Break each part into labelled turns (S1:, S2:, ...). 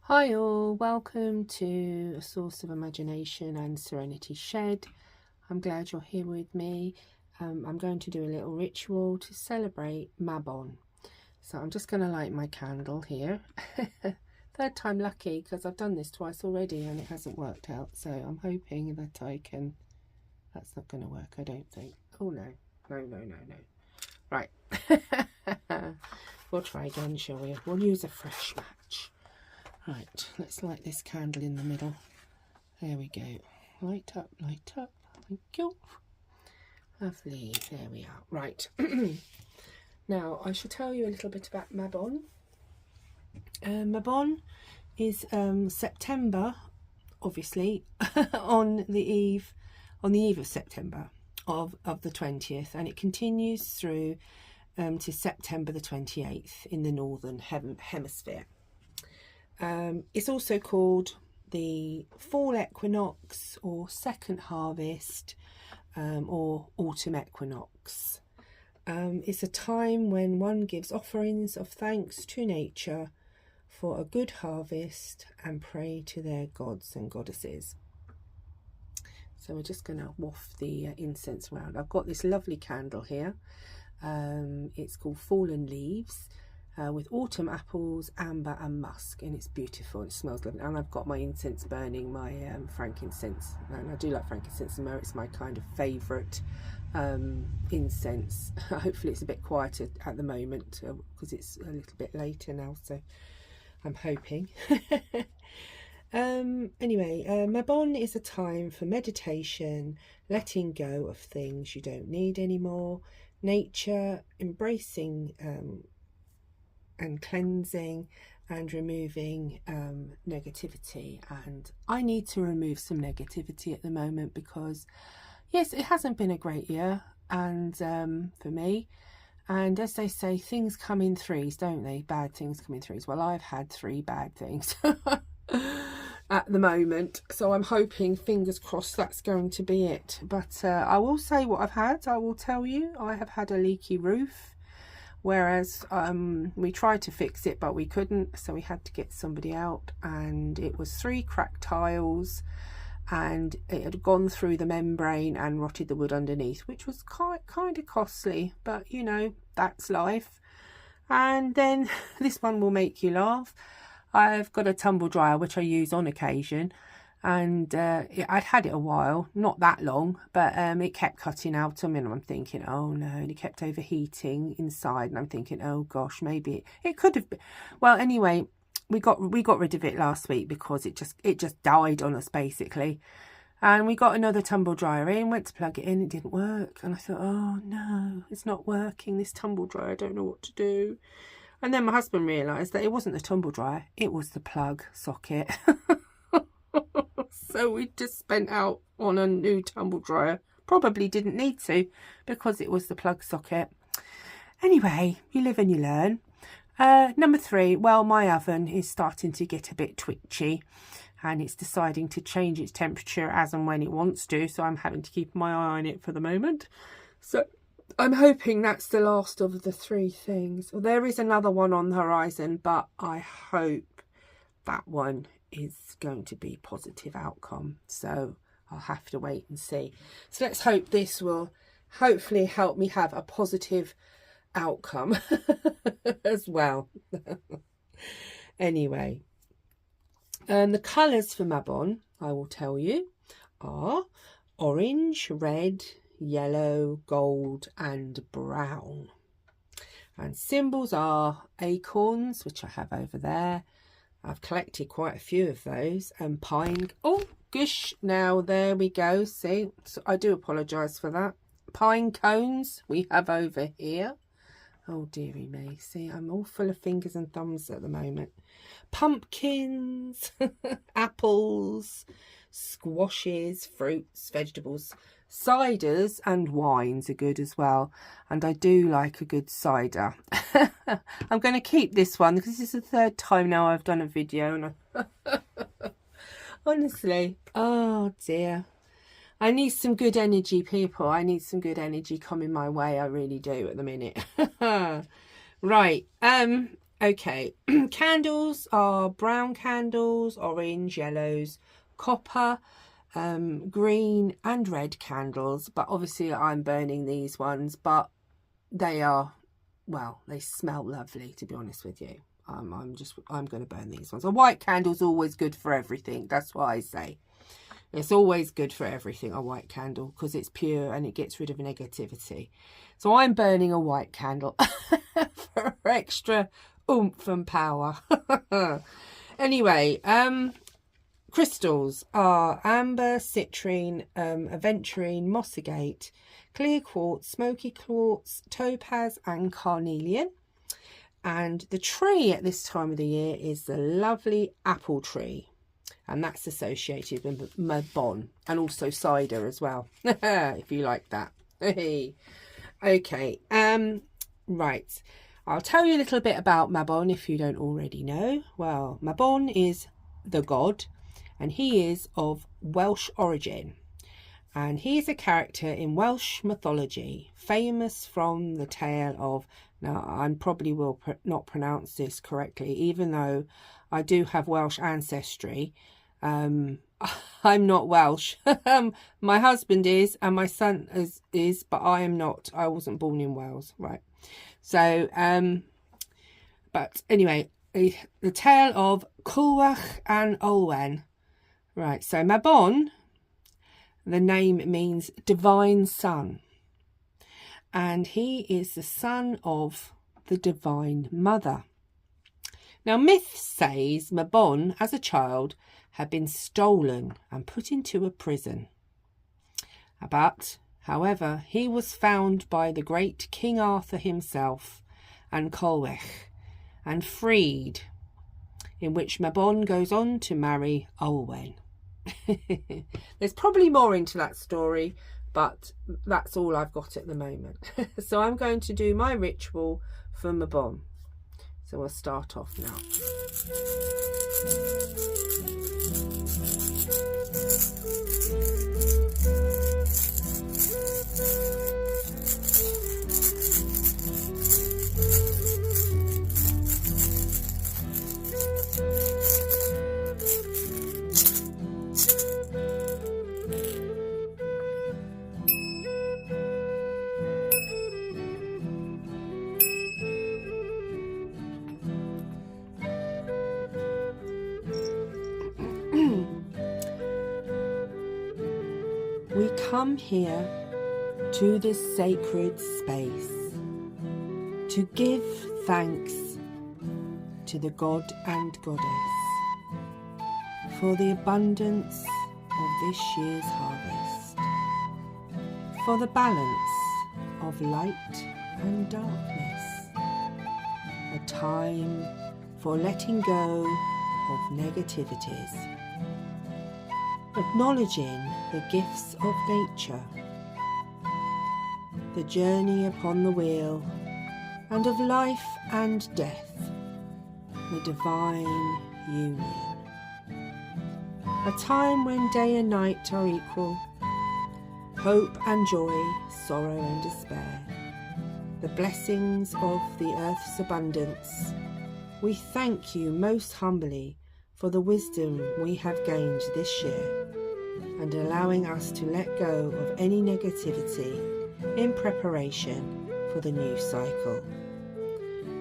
S1: Hi all, welcome to A Source of Imagination and Serenity Shed. I'm glad you're here with me. I'm going to do a little ritual to celebrate Mabon. So I'm just going to light my candle here. Third time lucky, because I've done this twice already and it hasn't worked out. So I'm hoping that I can... That's not going to work, I don't think. Oh no, no. Right. We'll try again, shall we? We'll use a fresh match. Right, let's light this candle in the middle. There we go. Light up, thank you. Lovely, there we are. Right, now I shall tell you a little bit about Mabon. Mabon is September, obviously, on the eve of September of the 20th, and it continues through to September the 28th in the northern hemisphere. It's also called the fall equinox or second harvest or autumn equinox. It's a time when one gives offerings of thanks to nature for a good harvest and pray to their gods and goddesses. So we're just going to waft the incense around. I've got this lovely candle here. It's called Fallen Leaves. With autumn apples, amber and musk, and it's beautiful. It smells lovely, and I've got my incense burning, my frankincense, and I do like frankincense and myrrh. It's my kind of favourite incense. Hopefully it's a bit quieter at the moment because it's a little bit later now, so I'm hoping. Anyway, Mabon is a time for meditation, letting go of things you don't need anymore, nature, embracing and cleansing and removing negativity. And I need to remove some negativity at the moment because yes, it hasn't been a great year, and for me, and as they say, things come in threes, don't they? Bad things come in threes. Well, I've had 3 bad things at the moment, so I'm hoping, fingers crossed, that's going to be it. But I will say what I've had. I will tell you, I have had a leaky roof, whereas we tried to fix it but we couldn't, so we had to get somebody out, and it was 3 cracked tiles, and it had gone through the membrane and rotted the wood underneath, which was kind of costly, but you know, that's life. And then this one will make you laugh. I've got a tumble dryer which I use on occasion, and I'd had it a while, not that long, but it kept cutting out on me, and I'm thinking, oh no, and it kept overheating inside, and I'm thinking, oh gosh, maybe it could have been. Well, anyway, we got rid of it last week because it just died on us basically, and we got another tumble dryer in, went to plug it in, it didn't work, and I thought, oh no, it's not working, this tumble dryer, I don't know what to do. And then my husband realised that it wasn't the tumble dryer, it was the plug socket. So we just spent out on a new tumble dryer. Probably didn't need to because it was the plug socket. Anyway, you live and you learn. Number 3, well, my oven is starting to get a bit twitchy and it's deciding to change its temperature as and when it wants to. So I'm having to keep my eye on it for the moment. So I'm hoping that's the last of the 3 things. Well, there is another one on the horizon, but I hope that one is going to be positive outcome, so I'll have to wait and see. So let's hope this will hopefully help me have a positive outcome as well. Anyway, the colours for Mabon, I will tell you, are orange, red, yellow, gold and brown. And symbols are acorns, which I have over there. I've collected quite a few of those, and pine. Oh, gosh, now there we go. See, so I do apologise for that. Pine cones we have over here. Oh, dearie me. See, I'm all full of fingers and thumbs at the moment. Pumpkins, apples, squashes, fruits, vegetables, ciders and wines are good as well, and I do like a good cider. I'm going to keep this one because this is the 3rd time now I've done a video, and honestly, oh dear, I need some good energy, people. I need some good energy coming my way. I really do at the minute. Right, Okay, candles are brown candles, orange, yellows, copper, green and red candles. But obviously I'm burning these ones, but they are, well, they smell lovely, to be honest with you. I'm going to burn these ones. A white candle's always good for everything. That's what I say. It's always good for everything, a white candle, because it's pure and it gets rid of negativity. So I'm burning a white candle for extra oomph and power. Anyway, crystals are amber, citrine, aventurine, moss agate, clear quartz, smoky quartz, topaz and carnelian. And the tree at this time of the year is the lovely apple tree. And that's associated with Mabon, and also cider as well, if you like that. Okay, right. I'll tell you a little bit about Mabon if you don't already know. Well, Mabon is the god, and he is of Welsh origin. And he is a character in Welsh mythology, famous from the tale of, now I probably will not pronounce this correctly, even though I do have Welsh ancestry. I'm not Welsh. My husband is, and my son is, but I am not. I wasn't born in Wales, right? So, but anyway, the tale of Culhwch and Olwen. Right, so Mabon, the name means divine son. And he is the son of the divine mother. Now, myth says Mabon, as a child, had been stolen and put into a prison. But, however, he was found by the great King Arthur himself and Culhwch and freed, in which Mabon goes on to marry Olwen. There's probably more into that story, but that's all I've got at the moment. So I'm going to do my ritual for Mabon. So we'll start off now. We come here to this sacred space to give thanks to the God and Goddess for the abundance of this year's harvest, for the balance of light and darkness, a time for letting go of negativities, acknowledging the gifts of nature, the journey upon the wheel, and of life and death, the divine union. A time when day and night are equal, hope and joy, sorrow and despair, the blessings of the earth's abundance. We thank you most humbly for the wisdom we have gained this year, and allowing us to let go of any negativity in preparation for the new cycle.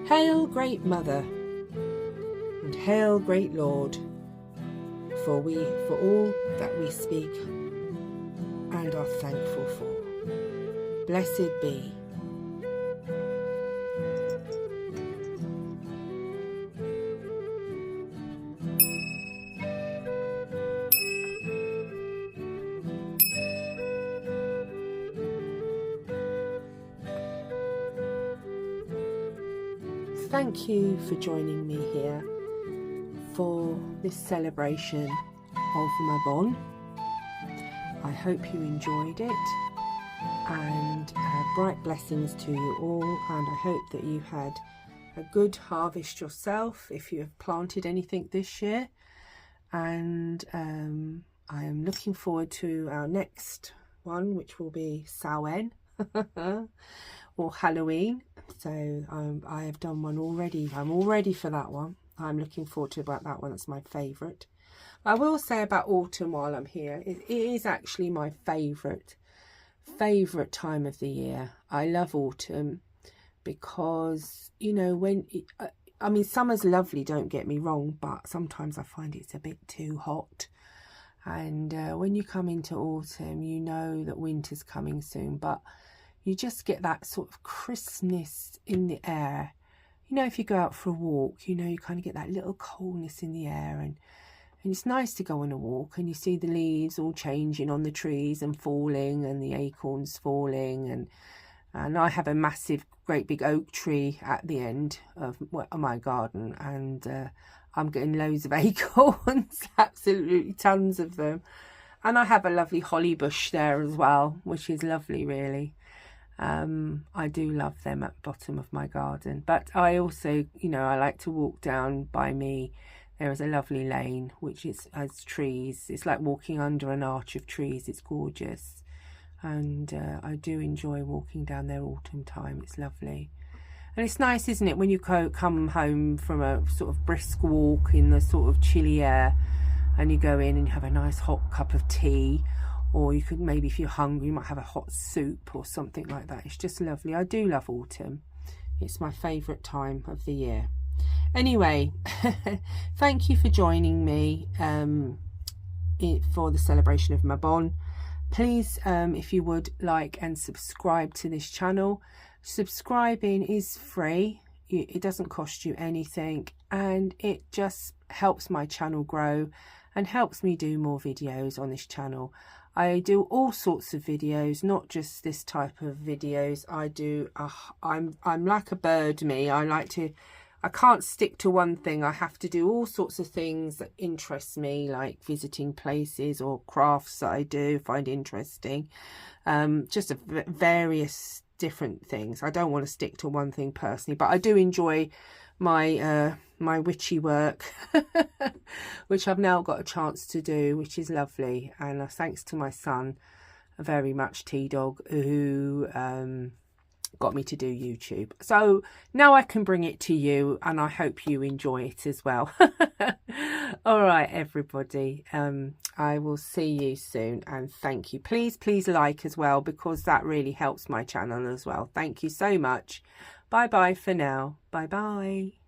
S1: Hail, Great Mother, and hail, Great Lord, for all that we speak and are thankful for. Blessed be. Thank you for joining me here for this celebration of Mabon. I hope you enjoyed it, and bright blessings to you all, and I hope that you had a good harvest yourself if you have planted anything this year. And I am looking forward to our next one, which will be Samhain. or Halloween. So I have done one already. I'm all ready for that one. I'm looking forward to about that one. That's my favourite. I will say about autumn while I'm here, it is actually my favourite time of the year. I love autumn because, you know, I mean, summer's lovely, don't get me wrong, but sometimes I find it's a bit too hot. And when you come into autumn, you know that winter's coming soon, but you just get that sort of crispness in the air. You know, if you go out for a walk, you know, you kind of get that little coldness in the air, and it's nice to go on a walk and you see the leaves all changing on the trees and falling, and the acorns falling, and I have a massive, great big oak tree at the end of my garden, and I'm getting loads of acorns, absolutely tons of them. And I have a lovely holly bush there as well, which is lovely, really. I do love them at the bottom of my garden. But I also, you know, I like to walk down by me. There is a lovely lane which has trees. It's like walking under an arch of trees. It's gorgeous. And I do enjoy walking down there autumn time. It's lovely. And it's nice, isn't it, when you come home from a sort of brisk walk in the sort of chilly air, and you go in and you have a nice hot cup of tea, or you could maybe, if you're hungry, you might have a hot soup or something like that. It's just lovely. I do love autumn. It's my favourite time of the year. Anyway, thank you for joining me for the celebration of Mabon. Please, if you would like and subscribe to this channel. Subscribing is free. It doesn't cost you anything, and it just helps my channel grow and helps me do more videos on this channel. I do all sorts of videos, not just this type of videos. I do I'm like a bird, me. I can't stick to one thing. I have to do all sorts of things that interest me, like visiting places or crafts that I do find interesting. Just various different things. I don't want to stick to one thing personally, but I do enjoy my my witchy work, which I've now got a chance to do, which is lovely. And thanks to my son very much, T-Dog, who got me to do YouTube. So now I can bring it to you, and I hope you enjoy it as well. All right, everybody. I will see you soon, and thank you. Please like as well, because that really helps my channel as well. Thank you so much. Bye bye for now. Bye bye.